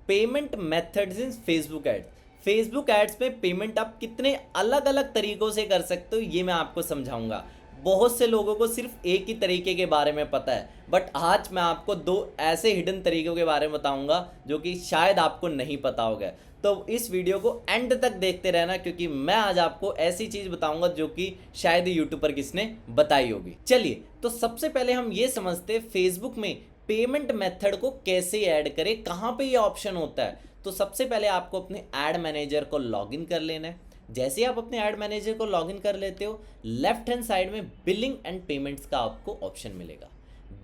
Payment methods in Facebook ads. Facebook ads पे payment आप कितने अलग अलग तरीक़ों से कर सकते हो ये मैं आपको समझाऊंगा। बहुत से लोगों को सिर्फ एक ही तरीके के बारे में पता है, बट आज मैं आपको दो ऐसे हिडन तरीक़ों के बारे में बताऊंगा जो कि शायद आपको नहीं पता होगा। तो इस वीडियो को एंड तक देखते रहना, क्योंकि मैं आज आपको ऐसी चीज़ बताऊंगा जो कि शायद यूट्यूब पर किसने बताई होगी। चलिए, तो सबसे पहले हम ये समझते हैं फेसबुक में पेमेंट मेथड को कैसे ऐड करें, कहाँ पे ये ऑप्शन होता है। तो सबसे पहले आपको अपने ऐड मैनेजर को लॉगिन कर लेना है। जैसे ही आप अपने ऐड मैनेजर को लॉगिन कर लेते हो, लेफ्ट हैंड साइड में बिलिंग एंड पेमेंट्स का आपको ऑप्शन मिलेगा।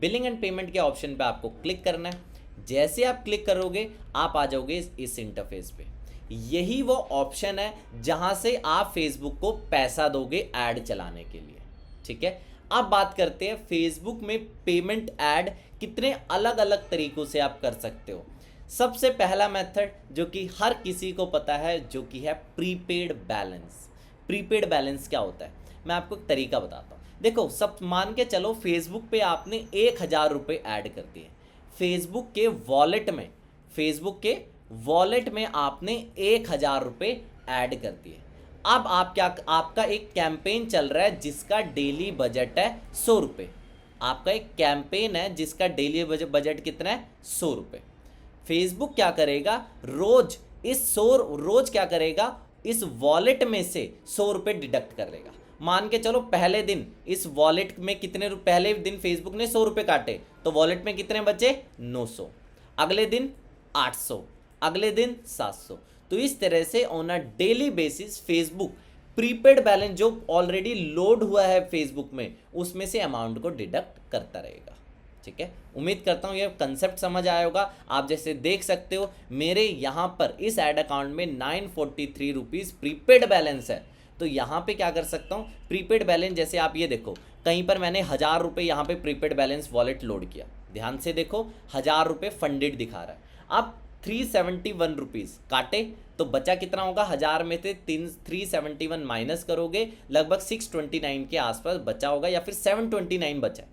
बिलिंग एंड पेमेंट के ऑप्शन पे आपको क्लिक करना है। जैसे आप क्लिक करोगे आप आ जाओगे इस इंटरफेस पे। यही वो ऑप्शन है जहां से आप फेसबुक को पैसा दोगे ऐड चलाने के लिए। ठीक है, अब बात करते हैं फेसबुक में पेमेंट ऐड कितने अलग अलग तरीकों से आप कर सकते हो। सबसे पहला मेथड जो कि हर किसी को पता है, जो कि है प्रीपेड बैलेंस। प्रीपेड बैलेंस क्या होता है, मैं आपको एक तरीका बताता हूँ। देखो, सब मान के चलो फेसबुक पे आपने 1,000 रुपये ऐड कर दिए फेसबुक के वॉलेट में। फेसबुक के वॉलेट में आपने 1,000 रुपये ऐड कर दिए। अब आप क्या, आपका एक कैंपेन चल रहा है जिसका डेली बजट है 100 रुपये। आपका एक कैंपेन है जिसका डेली बजट कितना है, 100 रुपये। फेसबुक क्या करेगा, रोज क्या करेगा, इस वॉलेट में से 100 रुपये डिडक्ट कर लेगा। मान के चलो पहले दिन इस वॉलेट में कितने पहले दिन फेसबुक ने 100 रुपये काटे, तो वॉलेट में कितने बचे, 900। अगले दिन 800, अगले दिन 700। तो इस तरह से on a daily basis Facebook prepaid balance जो ऑलरेडी लोड हुआ है फेसबुक में, उसमें से अमाउंट को डिडक्ट करता रहेगा। ठीक है, उम्मीद करता हूँ ये कंसेप्ट समझ आया होगा। आप जैसे देख सकते हो मेरे यहाँ पर इस ऐड अकाउंट में 943 रुपीज़ प्रीपेड बैलेंस है। तो यहाँ पे क्या कर सकता हूँ, प्रीपेड बैलेंस जैसे आप ये देखो, कहीं पर मैंने 1,000 रुपये यहाँ पे प्रीपेड बैलेंस वॉलेट लोड किया। ध्यान से देखो, 1,000 रुपये फंडेड दिखा रहा है। अब 371 रुपीज़ काटे तो बचा कितना होगा, 1,000 में से 371 माइनस करोगे, लगभग 629 के आसपास बचा होगा, या फिर 729 बचा।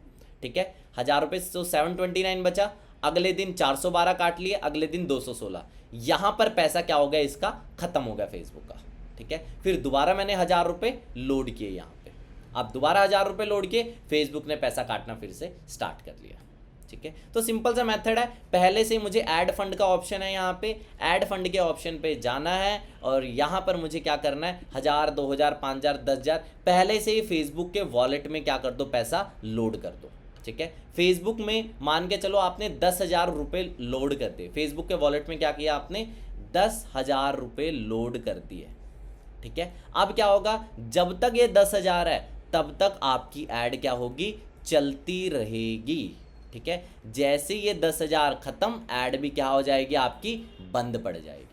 ठीक है, 1,000 रुपये तो 729 बचा। अगले दिन 412 काट लिए, अगले दिन 216। यहाँ पर पैसा क्या हो गया, इसका खत्म हो गया फेसबुक का। ठीक है, फिर दोबारा मैंने 1,000 रुपये लोड किए यहाँ पे। अब दोबारा 1,000 रुपये लोड किए, फेसबुक ने पैसा काटना फिर से स्टार्ट कर लिया। ठीक है, तो सिंपल सा मेथड है। पहले से मुझे ऐड फंड का ऑप्शन है, यहाँ पे ऐड फंड के ऑप्शन पे जाना है और यहाँ पर मुझे क्या करना है, 1,000, 2,000, 5,000, 10,000 पहले से ही फेसबुक के वॉलेट में क्या कर दो, पैसा लोड कर दो। ठीक है, फेसबुक में मान के चलो आपने 10,000 रुपये लोड कर दिए, फेसबुक के वॉलेट में क्या किया आपने, 10,000 रुपये लोड कर दिए। ठीक है, अब क्या होगा, जब तक ये 10,000 है तब तक आपकी ऐड क्या होगी, चलती रहेगी। ठीक है, जैसे ये 10,000 खत्म, ऐड भी क्या हो जाएगी आपकी, बंद पड़ जाएगी।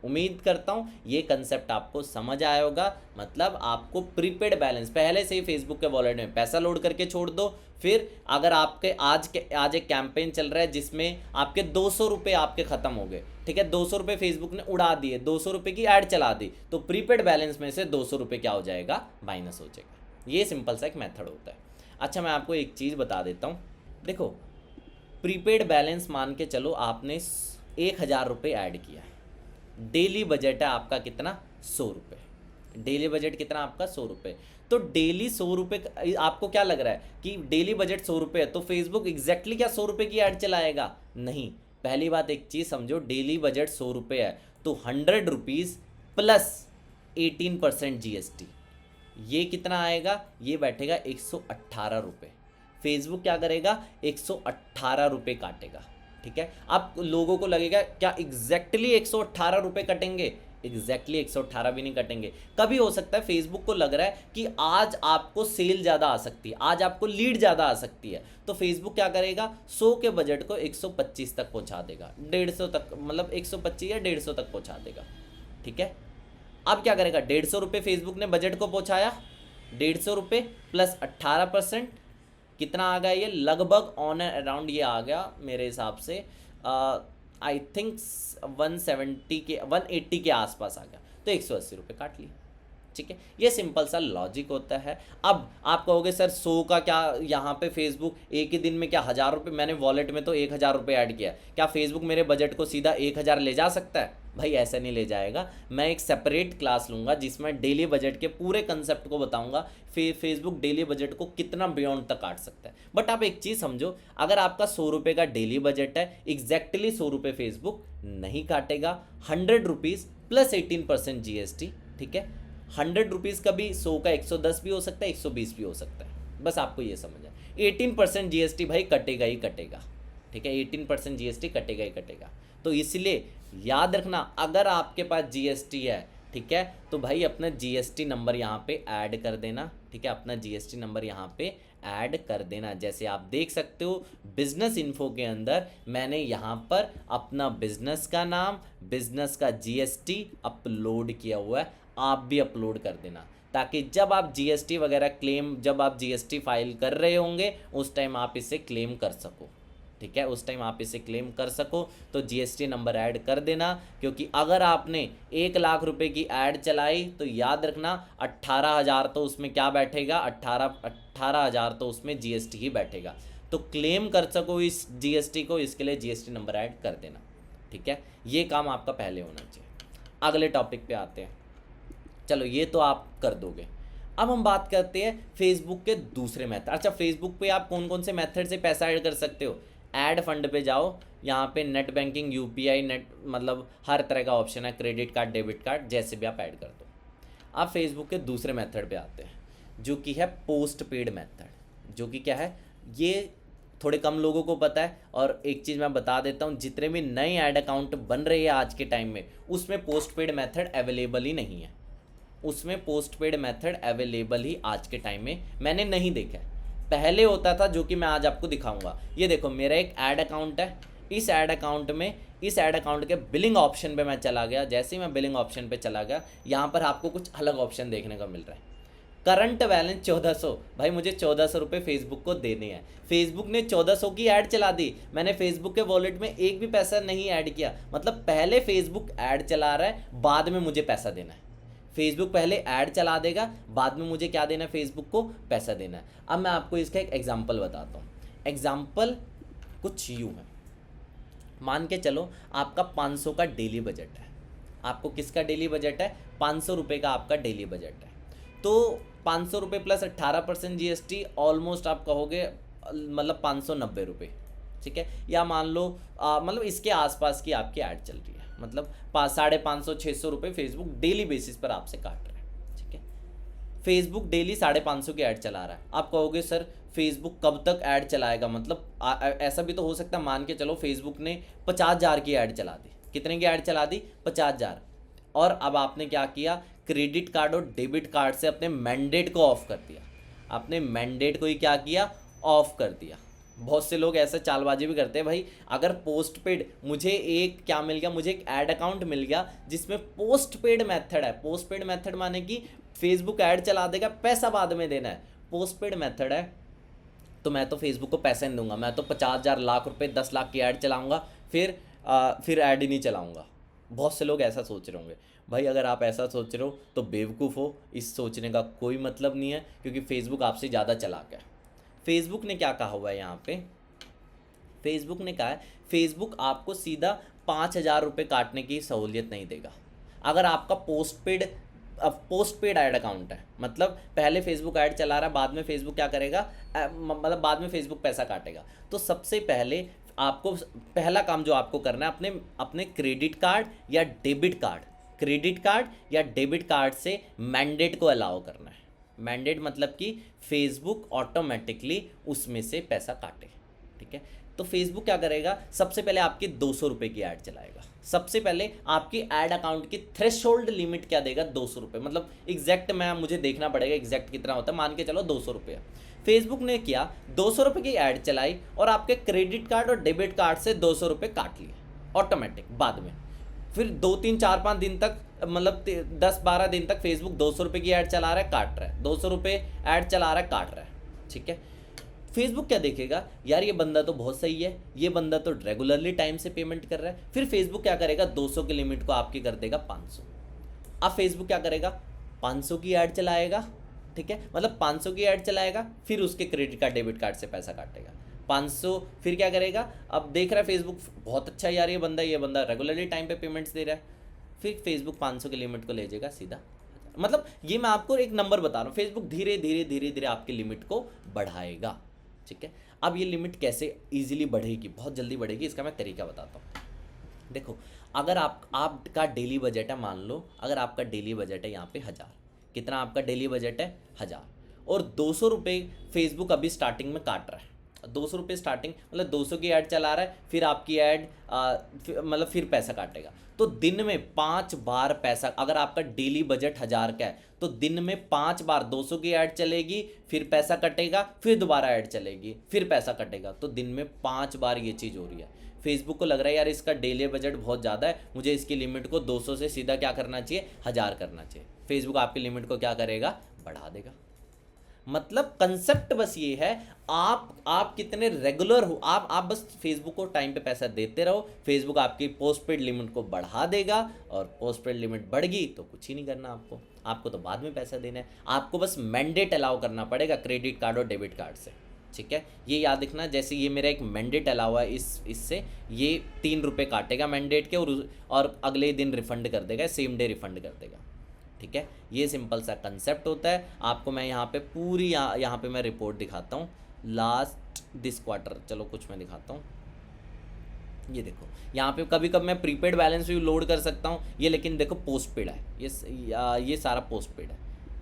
उम्मीद करता हूँ ये कंसेप्ट आपको समझ आया होगा। मतलब आपको प्रीपेड बैलेंस पहले से ही फेसबुक के वॉलेट में पैसा लोड करके छोड़ दो। फिर अगर आपके आज एक कैंपेन चल रहा है जिसमें आपके 200 रुपये आपके ख़त्म हो गए। ठीक है, 200 रुपये फेसबुक ने उड़ा दिए, 200 रुपये की ऐड चला दी, तो प्रीपेड बैलेंस में से 200 रुपये क्या हो जाएगा, माइनस हो जाएगा। ये सिंपल सा एक मेथड होता है। अच्छा, मैं आपको एक चीज़ बता देता हूँ। देखो, प्रीपेड बैलेंस मान के चलो आपने 1,000 रुपये ऐड किया है, डेली बजट है आपका कितना, 100 रुपये। डेली बजट कितना आपका, 100 रुपये। तो डेली 100 रुपये, आपको क्या लग रहा है कि डेली बजट 100 रुपये है तो फेसबुक एग्जैक्टली क्या 100 रुपये की ऐड चलाएगा, नहीं। पहली बात एक चीज़ समझो, डेली बजट 100 रुपये है तो 100 रुपीज़ प्लस 18% GST, ये कितना आएगा, ये बैठेगा 118 रुपये। फेसबुक क्या करेगा, 118 रुपये काटेगा। ठीक है, अब लोगों को लगेगा क्या एग्जैक्टली 118 रुपये कटेंगे, एग्जैक्टली 118 भी नहीं कटेंगे। कभी हो सकता है फेसबुक को लग रहा है कि आज आपको सेल ज़्यादा आ सकती है, आज आपको लीड ज़्यादा आ सकती है, तो फेसबुक क्या करेगा, 100 के बजट को 125 तक पहुंचा देगा, 150 तक, मतलब 125 या 150 तक पहुंचा देगा। ठीक है, अब क्या करेगा, 150 रुपये फेसबुक ने बजट को पहुंचाया, 150 रुपये प्लस 18% कितना आ गया, ये लगभग ऑन एंड अराउंड ये आ गया मेरे हिसाब से आई थिंक 180 के आसपास आ गया, तो 180 रुपये काट लिए। ठीक है, ये सिंपल सा लॉजिक होता है। अब आप कहोगे सर 100 का क्या यहाँ पे फेसबुक एक ही दिन में क्या 1000 रुपये, मैंने वॉलेट में तो 1000 रुपये ऐड किया, क्या फेसबुक मेरे बजट को सीधा 1000 ले जा सकता है? भाई ऐसा नहीं ले जाएगा। मैं एक सेपरेट क्लास लूँगा जिसमें डेली बजट के पूरे कंसेप्ट को बताऊँगा, फेसबुक डेली बजट को कितना बियॉन्ड तक काट सकता है। बट आप एक चीज़ समझो, अगर आपका 100 रुपये का डेली बजट है, एग्जैक्टली 100 रुपये फेसबुक नहीं काटेगा। 100 रुपीज़ प्लस 18% GST, ठीक है। 100 रुपीज़ का भी 100 का 110 भी हो सकता है, 120 भी हो सकता है, बस आपको ये समझ है। 18% GST भाई कटेगा ही कटेगा, ठीक है, 18% GST कटेगा ही कटेगा। तो इसलिए याद रखना, अगर आपके पास GST है, ठीक है, तो भाई अपना GST नंबर यहाँ पे ऐड कर देना, ठीक है, अपना GST नंबर यहाँ पे ऐड कर देना। जैसे आप देख सकते हो बिजनेस इन्फो के अंदर मैंने यहाँ पर अपना बिजनेस का नाम, बिजनेस का GST अपलोड किया हुआ है, आप भी अपलोड कर देना, ताकि जब आप GST वगैरह क्लेम, जब आप GST फाइल कर रहे होंगे उस टाइम आप इसे क्लेम कर सको, ठीक है, उस टाइम आप इसे क्लेम कर सको। तो GST नंबर ऐड कर देना, क्योंकि अगर आपने 1 लाख रुपए की ऐड चलाई तो याद रखना 18,000 तो उसमें क्या बैठेगा, 18,000 तो उसमें GST ही बैठेगा। तो क्लेम कर सको इस GST को, इसके लिए GST नंबर ऐड कर देना, ठीक है, ये काम आपका पहले होना चाहिए। अगले टॉपिक पे आते हैं, चलो ये तो आप कर दोगे। अब हम बात करते हैं फेसबुक के दूसरे मेथड। अच्छा, फेसबुक पे आप कौन कौन से मेथड से पैसा ऐड कर सकते हो? ऐड फंड पे जाओ, यहाँ पे नेट बैंकिंग, UPI, नेट मतलब हर तरह का ऑप्शन है, क्रेडिट कार्ड, डेबिट कार्ड, जैसे भी आप ऐड कर दो। अब फेसबुक के दूसरे मेथड पे आते हैं, जो कि है पोस्ट पेड मेथड। जो कि क्या है, ये थोड़े कम लोगों को पता है। और एक चीज़ मैं बता देता हूँ, जितने भी नए ऐड अकाउंट बन रहे हैं आज के टाइम में, उसमें पोस्ट पेड मेथड अवेलेबल ही नहीं है, उसमें पोस्ट पेड मेथड अवेलेबल ही आज के टाइम में मैंने नहीं देखा है। पहले होता था, जो कि मैं आज आपको दिखाऊंगा। ये देखो, मेरा एक ऐड अकाउंट है, इस ऐड अकाउंट में, इस ऐड अकाउंट के बिलिंग ऑप्शन पे मैं चला गया। जैसे ही मैं बिलिंग ऑप्शन पे चला गया, यहाँ पर आपको कुछ अलग ऑप्शन देखने को मिल रहा है। करंट बैलेंस 1400, भाई मुझे 1400 रुपये फेसबुक को देने हैं। फेसबुक ने 1400 की ऐड चला दी, मैंने फेसबुक के वॉलेट में एक भी पैसा नहीं ऐड किया। मतलब पहले फेसबुक ऐड चला रहा है, बाद में मुझे पैसा देना है। फेसबुक पहले ऐड चला देगा, बाद में मुझे क्या देना है, फेसबुक को पैसा देना है। अब मैं आपको इसका एक एग्जांपल बताता हूँ। एग्जांपल कुछ यूँ है, मान के चलो आपका 500 का डेली बजट है। आपको किसका डेली बजट है? 500 रुपये का आपका डेली बजट है। तो 500 रुपये प्लस 18% GST, ऑलमोस्ट आप कहोगे मतलब 590 रुपये, ठीक है, या मान लो मतलब इसके आसपास की आपकी ऐड चल रही है। मतलब 550-600 रुपये फेसबुक डेली बेसिस पर आपसे काट रहा है, ठीक है। फेसबुक डेली 550 की ऐड चला रहा है। आप कहोगे सर फेसबुक कब तक ऐड चलाएगा? मतलब ऐसा भी तो हो सकता है, मान के चलो फेसबुक ने 50,000 की ऐड चला दी। कितने की ऐड चला दी? 50,000। और अब आपने क्या किया, क्रेडिट कार्ड और डेबिट कार्ड से अपने मैंडेट को ऑफ कर दिया। आपने मैंडेट को ही क्या किया, ऑफ कर दिया। बहुत से लोग ऐसे चालबाजी भी करते हैं, भाई अगर पोस्ट पेड, मुझे एक क्या मिल गया, मुझे एक ऐड अकाउंट मिल गया जिसमें पोस्ट पेड मेथड है। पोस्ट पेड मेथड माने कि फेसबुक ऐड चला देगा, पैसा बाद में देना है। पोस्ट पेड मेथड है तो मैं तो फेसबुक को पैसे नहीं दूंगा, मैं तो 50,000, लाख रुपए, 10 लाख की ऐड चलाऊंगा, फिर ऐड ही नहीं चलाऊंगा। बहुत से लोग ऐसा सोच रहे होंगे। भाई अगर आप ऐसा सोच रहे हो तो बेवकूफ़ हो, इस सोचने का कोई मतलब नहीं है, क्योंकि फेसबुक आपसे ज़्यादा चलाक है। फेसबुक ने क्या कहा हुआ है यहाँ पे, फेसबुक ने कहा है फेसबुक आपको सीधा 5,000 रुपये काटने की सहूलियत नहीं देगा अगर आपका पोस्ट पेड ऐड अकाउंट है। मतलब पहले फेसबुक ऐड चला रहा है, बाद में फेसबुक क्या करेगा, मतलब बाद में फेसबुक पैसा काटेगा। तो सबसे पहले आपको पहला काम जो आपको करना है, अपने क्रेडिट कार्ड या डेबिट कार्ड से मैंडेट को अलाउ करना है। मैंडेट मतलब कि फेसबुक ऑटोमेटिकली उसमें से पैसा काटे, ठीक है। तो फेसबुक क्या करेगा, सबसे पहले आपकी 200 रुपये की ऐड चलाएगा। सबसे पहले आपकी ऐड अकाउंट की थ्रेशोल्ड लिमिट क्या देगा, 200 रुपये। मतलब एग्जैक्ट मुझे देखना पड़ेगा एग्जैक्ट कितना होता है, मान के चलो 200 रुपये। फेसबुक ने किया 200 रुपये की ऐड चलाई और आपके क्रेडिट कार्ड और डेबिट कार्ड से 200 रुपये काट लिए ऑटोमेटिक बाद में। फिर 2, 3, 4, 5 दिन तक, मतलब 10-12 दिन तक फेसबुक 200 रुपये की ऐड चला रहा है, काट रहा है, 200 रुपये ऐड चला रहा है, काट रहा है, ठीक है। फेसबुक क्या देखेगा, यार ये बंदा तो बहुत सही है, ये बंदा तो रेगुलरली टाइम से पेमेंट कर रहा है। फिर फेसबुक क्या करेगा, 200 की लिमिट को आपकी कर देगा 500। अब फेसबुक क्या करेगा, 500 की ऐड चलाएगा, ठीक है, मतलब 500 की ऐड चलाएगा, फिर उसके क्रेडिट कार्ड डेबिट कार्ड से पैसा काटेगा 500, फिर क्या करेगा, अब देख रहा है फेसबुक बहुत अच्छा यार ये बंदा रेगुलरली टाइम पे पेमेंट्स दे रहा है, फिर फेसबुक 500 की लिमिट को ले जाएगा सीधा, मतलब ये मैं आपको एक नंबर बता रहा हूँ, फेसबुक धीरे धीरे धीरे धीरे आपकी लिमिट को बढ़ाएगा, ठीक है। अब ये लिमिट कैसे इजीली बढ़ेगी, बहुत जल्दी बढ़ेगी, इसका मैं तरीका बताता हूँ। देखो, अगर आपका डेली बजट है, मान लो अगर आपका डेली बजट है यहाँ पे 1000, कितना आपका डेली बजट है 1000, और 200 रुपये फेसबुक अभी स्टार्टिंग में काट रहा है, 200 रुपये स्टार्टिंग, मतलब 200 की ऐड चला रहा है, फिर आपकी ऐड मतलब फिर पैसा काटेगा, तो दिन में 5 बार पैसा, अगर आपका डेली बजट 1000 का है तो दिन में 5 बार 200 की ऐड चलेगी, फिर पैसा कटेगा, फिर दोबारा ऐड चलेगी, फिर पैसा कटेगा, तो दिन में 5 बार ये चीज़ हो रही है। फेसबुक को लग रहा है यार इसका डेली बजट बहुत ज़्यादा है, मुझे इसकी लिमिट को 200 से सीधा क्या करना चाहिए, 1000 करना चाहिए। फेसबुक आपकी लिमिट को क्या करेगा, बढ़ा देगा। मतलब कंसेप्ट बस ये है, आप कितने रेगुलर हो, आप बस फेसबुक को टाइम पे पैसा देते रहो, फेसबुक आपकी पोस्टपेड लिमिट को बढ़ा देगा, और पोस्टपेड लिमिट बढ़ गई तो कुछ ही नहीं करना आपको तो बाद में पैसा देना है, आपको बस मैंडेट अलाउ करना पड़ेगा क्रेडिट कार्ड और डेबिट कार्ड से, ठीक है। ये याद रखना, जैसे ये मेरा एक मैंडेट अलाउ है, इससे ये 3 रुपये काटेगा मैंडेट के, और अगले दिन रिफंड कर देगा, सेम डे रिफंड कर देगा, ठीक है। ये सिंपल सा कंसेप्ट होता है। आपको मैं यहाँ पे पूरी यहाँ पे मैं रिपोर्ट दिखाता हूँ लास्ट दिस क्वार्टर, चलो कुछ मैं दिखाता हूँ, ये देखो यहाँ पे कभी कभी मैं प्रीपेड बैलेंस भी लोड कर सकता हूँ ये, लेकिन देखो पोस्ट पेड है, ये सारा पोस्ट पेड है,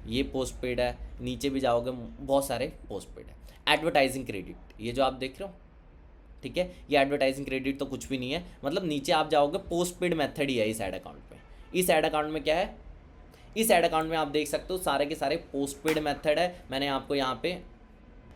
ये पोस्ट पेड है, नीचे भी जाओगे बहुत सारे पोस्ट पेड है। एडवर्टाइजिंग क्रेडिट ये जो आप देख रहे हो, ठीक है, ये एडवर्टाइजिंग क्रेडिट तो कुछ भी नहीं है, मतलब नीचे आप जाओगे पोस्ट पेड मेथड ही है इस ऐड अकाउंट में। इस ऐड अकाउंट में क्या है, इस ऐड अकाउंट में आप देख सकते हो सारे के सारे पोस्ट पेड मेथड है। मैंने आपको यहाँ पे,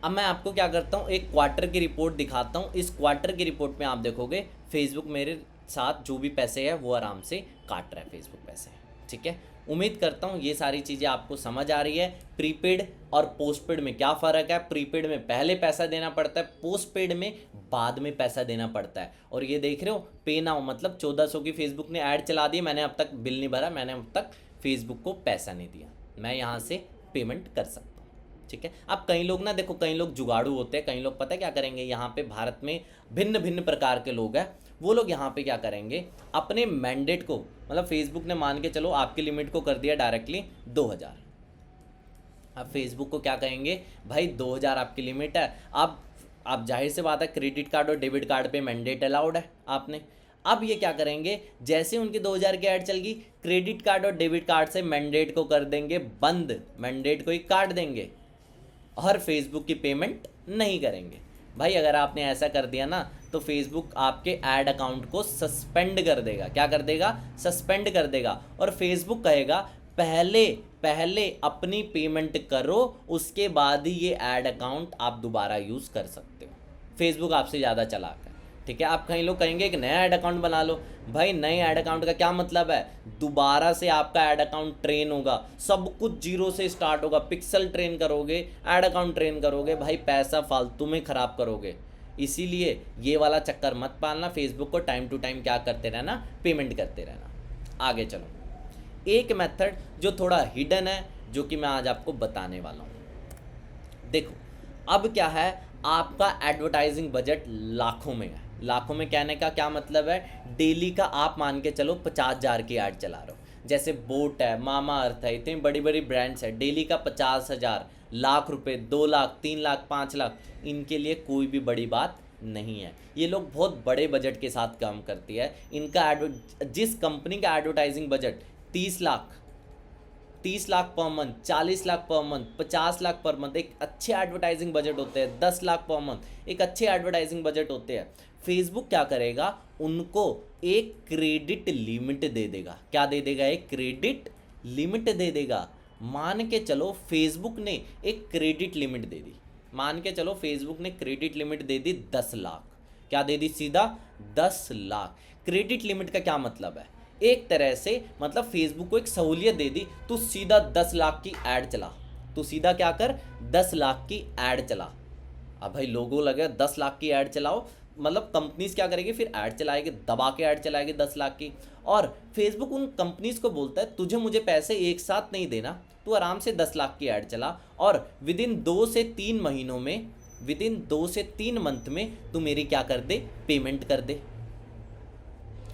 अब मैं आपको क्या करता हूँ, एक क्वार्टर की रिपोर्ट दिखाता हूँ। इस क्वार्टर की रिपोर्ट में आप देखोगे फेसबुक मेरे साथ जो भी पैसे है वो आराम से काट रहा है फेसबुक पैसे, ठीक है। उम्मीद करता हूँ ये सारी चीज़ें आपको समझ आ रही है। प्रीपेड और पोस्टपेड में क्या फ़र्क है, प्रीपेड में पहले पैसा देना पड़ता है, पोस्टपेड में बाद में पैसा देना पड़ता है। और ये देख रहे हो पे नाउ, मतलब 1400 की फेसबुक ने ऐड चला दी, मैंने अब तक बिल नहीं भरा, मैंने अब तक फेसबुक को पैसा नहीं दिया, मैं यहाँ से पेमेंट कर सकता हूँ, ठीक है। अब कई लोग ना, देखो कई लोग जुगाड़ू होते हैं, कई लोग पता है क्या करेंगे, यहाँ पे भारत में भिन्न भिन्न प्रकार के लोग हैं, वो लोग यहाँ पे क्या करेंगे, अपने मैंडेट को, मतलब फेसबुक ने मान के चलो आपकी लिमिट को कर दिया डायरेक्टली 2000, अब फेसबुक को क्या कहेंगे, भाई 2000 आपकी लिमिट है, अब जाहिर से बात है क्रेडिट कार्ड और डेबिट कार्ड पे मैंडेट अलाउड है आपने। अब ये क्या करेंगे, जैसे उनकी 2000 की ऐड चल गई, क्रेडिट कार्ड और डेबिट कार्ड से मैंडेट को कर देंगे बंद, मैंडेट को ही काट देंगे और फेसबुक की पेमेंट नहीं करेंगे। भाई अगर आपने ऐसा कर दिया ना तो फेसबुक आपके ऐड अकाउंट को सस्पेंड कर देगा, क्या कर देगा, सस्पेंड कर देगा, और फेसबुक कहेगा पहले अपनी पेमेंट करो, उसके बाद ही ये ऐड अकाउंट आप दोबारा यूज़ कर सकते हो। फेसबुक आपसे ज़्यादा चालाक है, ठीक है। आप कई लोग कहेंगे एक नया ऐड अकाउंट बना लो, भाई नए ऐड अकाउंट का क्या मतलब है, दोबारा से आपका ऐड अकाउंट ट्रेन होगा, सब कुछ जीरो से स्टार्ट होगा, पिक्सल ट्रेन करोगे, ऐड अकाउंट ट्रेन करोगे, भाई पैसा फालतू में ख़राब करोगे। इसीलिए ये वाला चक्कर मत पालना, फेसबुक को टाइम टू टाइम क्या करते रहना, पेमेंट करते रहना। आगे चलो, एक मेथड जो थोड़ा हिडन है, जो कि मैं आज आपको बताने वाला हूँ। देखो अब क्या है, आपका एडवर्टाइजिंग बजट लाखों में है, लाखों में कहने का क्या मतलब है, डेली का आप मान के चलो 50,000 की ऐड चला रहे हो, जैसे बोट है, मामा अर्थ है, इतनी बड़ी बड़ी ब्रांड्स है, डेली का 50,000, लाख रुपए, 2 लाख, 3 लाख, 5 लाख, इनके लिए कोई भी बड़ी बात नहीं है। ये लोग बहुत बड़े बजट के साथ काम करती है। इनका जिस कंपनी का advertising budget 30 lakh per month, 40 lakh per month, 50 lakh per month, एक अच्छे एडवर्टाइजिंग बजट होते हैं, 10 लाख पर मंथ एक अच्छे एडवर्टाइजिंग बजट होते हैं। फेसबुक क्या करेगा, उनको एक क्रेडिट लिमिट दे देगा, क्या दे देगा, एक क्रेडिट लिमिट दे देगा। मान के चलो फेसबुक ने एक क्रेडिट लिमिट दे दी, मान के चलो फेसबुक ने क्रेडिट लिमिट दे दी 10 लाख, क्या दे दी, सीधा 10 लाख। क्रेडिट लिमिट का क्या मतलब है, एक तरह से मतलब फेसबुक को एक सहूलियत दे दी, तू सीधा 10 लाख की ऐड चला, तू सीधा क्या कर, 10 लाख की ऐड चला। अब भाई लोगों लगे 10 लाख की ऐड चलाओ मतलब कंपनीज क्या करेगी, फिर ऐड चलाएगी, दबा के ऐड चलाएगी 10 लाख की। और फेसबुक उन कंपनीज को बोलता है तुझे मुझे पैसे एक साथ नहीं देना, तू आराम से 10 लाख की ऐड चला और विदिन 2 से 3 महीनों में, विदिन 2 से 3 मंथ में तू मेरी क्या कर दे, पेमेंट कर दे।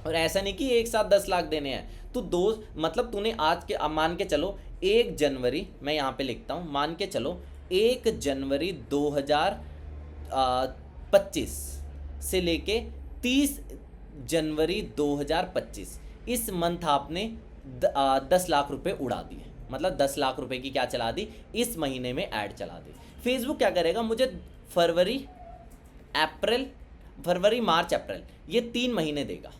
और ऐसा नहीं कि एक साथ 10 लाख देने हैं, तो दो मतलब तूने आज के, अब मान के चलो 1 जनवरी, मैं यहाँ पे लिखता हूँ, मान के चलो 1 जनवरी 2025 से लेके 30 जनवरी 2025 इस मंथ आपने 10 लाख रुपए उड़ा दिए, मतलब 10 लाख रुपए की क्या चला दी, इस महीने में ऐड चला दी। फेसबुक क्या करेगा, मुझे फरवरी मार्च अप्रैल ये 3 महीने देगा,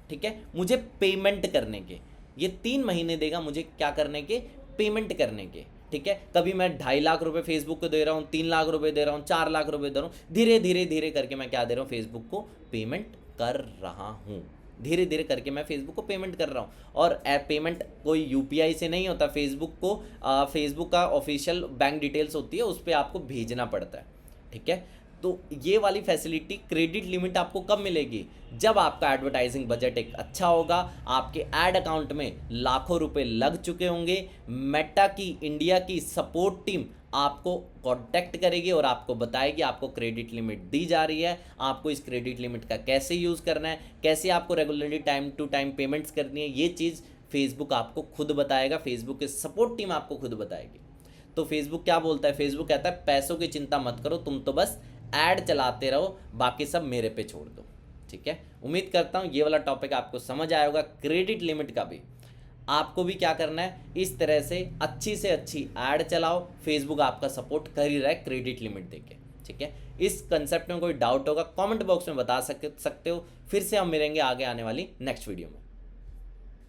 ठीक है, मुझे पेमेंट करने के, ये 3 महीने देगा मुझे क्या करने के, पेमेंट करने के, ठीक है। कभी मैं 2.5 लाख रुपए फेसबुक को दे रहा हूँ, 3 लाख रुपए दे रहा हूँ, 4 लाख रुपए दे रहा हूँ, धीरे धीरे धीरे करके मैं क्या दे रहा हूँ, फेसबुक को पेमेंट कर रहा हूँ, धीरे धीरे करके मैं फेसबुक को पेमेंट कर रहा हूँ। और पेमेंट कोई यूपीआई से नहीं होता, फेसबुक को फेसबुक का ऑफिशियल बैंक डिटेल्स होती है, उस पर आपको भेजना पड़ता है, ठीक है। तो ये वाली फैसिलिटी, क्रेडिट लिमिट आपको कब मिलेगी, जब आपका एडवर्टाइजिंग बजट एक अच्छा होगा, आपके ऐड अकाउंट में लाखों रुपए लग चुके होंगे, मेटा की इंडिया की सपोर्ट टीम आपको कांटेक्ट करेगी और आपको बताएगी आपको क्रेडिट लिमिट दी जा रही है, आपको इस क्रेडिट लिमिट का कैसे यूज़ करना है, कैसे आपको regularly time to time payments करनी है, ये चीज़ फेसबुक आपको खुद बताएगा, फेसबुक की सपोर्ट टीम आपको खुद बताएगी। तो फेसबुक क्या बोलता है, फेसबुक कहता है पैसों की चिंता मत करो, तुम तो बस ऐड चलाते रहो, बाकी सब मेरे पे छोड़ दो, ठीक है। उम्मीद करता हूँ ये वाला टॉपिक आपको समझ आया होगा। क्रेडिट लिमिट का भी आपको भी क्या करना है, इस तरह से अच्छी ऐड चलाओ, फेसबुक आपका सपोर्ट कर ही रहा है क्रेडिट लिमिट देके, ठीक है। इस कंसेप्ट में कोई डाउट होगा कमेंट बॉक्स में बता सकते हो। फिर से हम मिलेंगे आगे आने वाली नेक्स्ट वीडियो में।